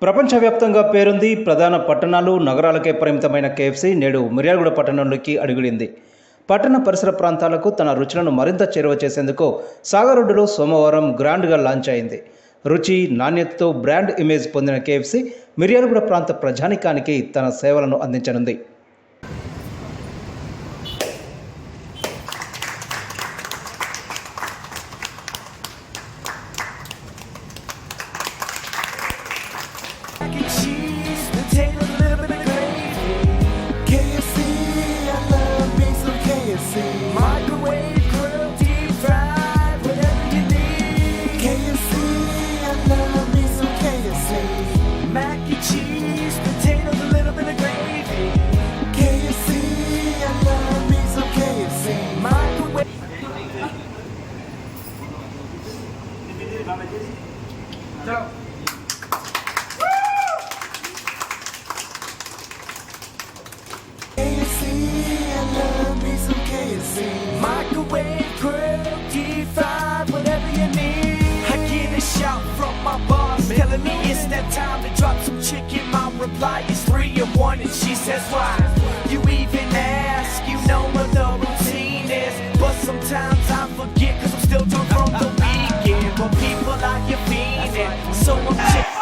ప్రపంచవ్యాప్తంగా పేరుంది. ప్రధాన పట్టణాలు, నగరాలకే పరిమితమైన కేఎఫ్సీ నేడు మిర్యాలగూడ పట్టణంలోకి అడుగుడింది. పట్టణ పరిసర ప్రాంతాలకు తన రుచులను మరింత చేరువ చేసేందుకు సాగర్ రోడ్డులో సోమవారం గ్రాండ్గా లాంచ్ అయింది. రుచి, నాణ్యతతో బ్రాండ్ ఇమేజ్ పొందిన కేఎఫ్సీ మిర్యాలగూడ ప్రాంత ప్రజానికానికి తన సేవలను అందించనుంది. Mac and cheese, potato, a little bit of gravy. KFC, I love me some KFC. Microwave, grill, deep fried, whatever you need. KFC, I love me some KFC. Mac and cheese, potatoes, a little bit of gravy. KFC, I love me some KFC. Microwave. KFC, I love me some KFC. Microwave, grill, deep fried, whatever you need. I get a shout from my boss telling me it's that time to drop some chicken. My reply is 3 in 1 and she says why? You even ask, you know what the routine is. But sometimes I forget cause I'm still drunk from the weekend. But people out here fiending, so I'm checking.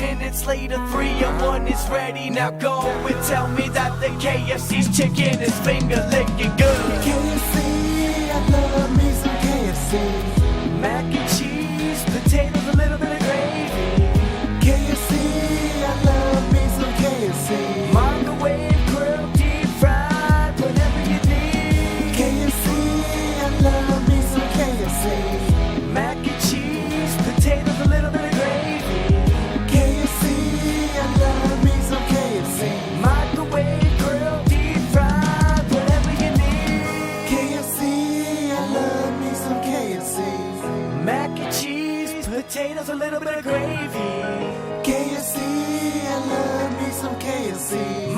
Minutes later, 3 in 1 is ready. Now go and tell me that the KFC's chicken is finger licking good. KFC, I love me some KFC. Mac and cheese, potatoes, a little bit of gravy. KFC, I love me some KFC. Microwave, grill, deep fried, whatever you need. KFC, I love me some KFC. Mac and cheese, potatoes, a little bit of gravy. KFC, I love me some KFC. Microwave, grill, deep fried, whatever you need. KFC, I love me some KFC. Mac and cheese, potatoes, a little bit of gravy. KFC, I love me some KFC.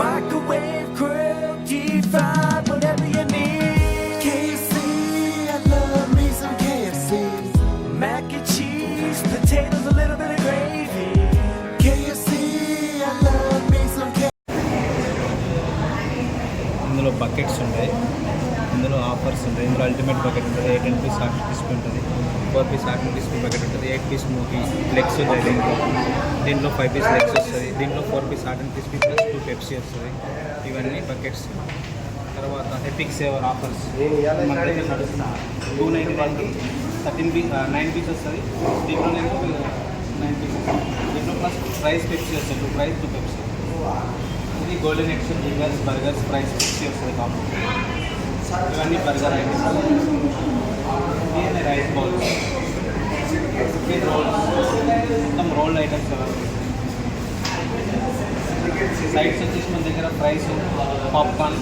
Microwave, grill, deep fried, whatever you need. KFC, I love me some KFC. Mac and cheese, potatoes, a little bit of gravy. KFC, I love me some KFC. ఇందులో buckets ఉంటాయి, ఇందులో offers ఉంటాయి. ఇందులో ultimate bucket ఉంటుంది, 8 piece hot crispy ఉంటుంది, 4 piece hot crispy bucket ఉంటుంది, 8 piece movie legs ఉంటాయి. దీంట్లో 5 పీస్ లెగ్స్ వస్తుంది, దీంట్లో 4 piece hot and crispy plus 2 Pepsi వస్తుంది. ఇవన్నీ బకెట్స్. తర్వాత ఎపిక్ సేవర్ ఆఫర్స్ మన దగ్గర నడుస్తున్న 299కి 9 పీస్ వస్తుంది. దీంట్లో 9 పీసెస్, దీంట్లో ప్లస్ ప్రైస్ పెప్సీ వస్తుంది, 2 ప్రైస్ 2 పెప్సీ. ఇది golden eggs, Zingers, burgers price Pepsi వస్తుంది కాంబో. ఇవన్నీ బర్గర్ ఐటమ్స్. ఇది రైస్ బౌల్స్, రోల్స్, మొత్తం రోల్డ్ ఐటమ్స్. సైడ్స్ వచ్చేసి మన దగ్గర ఫ్రైస్, పాప్కార్న్,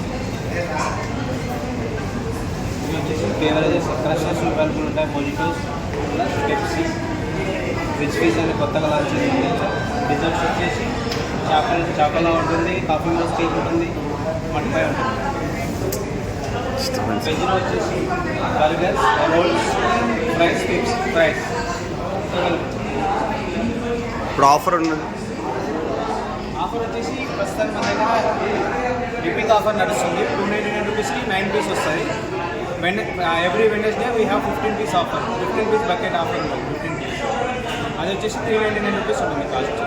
ఇవి వచ్చేసి బేవరేజెస్, క్రషర్స్ అవైలబుల్ ఉంటాయి, mojitos plus Pepsi. Rich piece అని కొత్తగా లాంచ్ చేసింది. డిజర్ట్స్ వచ్చేసి చాకోలా ఉంటుంది, కాఫీ మోస్ కేక్ ఉంటుంది, మట్టిపై ఉంటుంది. వెజ్లో వచ్చేసి బర్గర్స్, రోల్స్, ఫ్రైస్, పిప్స్, ఫ్రైస్. ఇప్పుడు ఆఫర్ ఉన్నది. ఆఫర్ వచ్చేసి ప్రస్తుతానికి మన దగ్గర రిపీట్ ఆఫర్ నడుస్తుంది. 299 రూపీస్కి 9 పీస్ వస్తుంది. Every Wednesday we have 15 piece offer, 15 piece bucket offer 15 piece. అది వచ్చేసి 399 రూపీస్ ఉంటుంది కాస్ట్.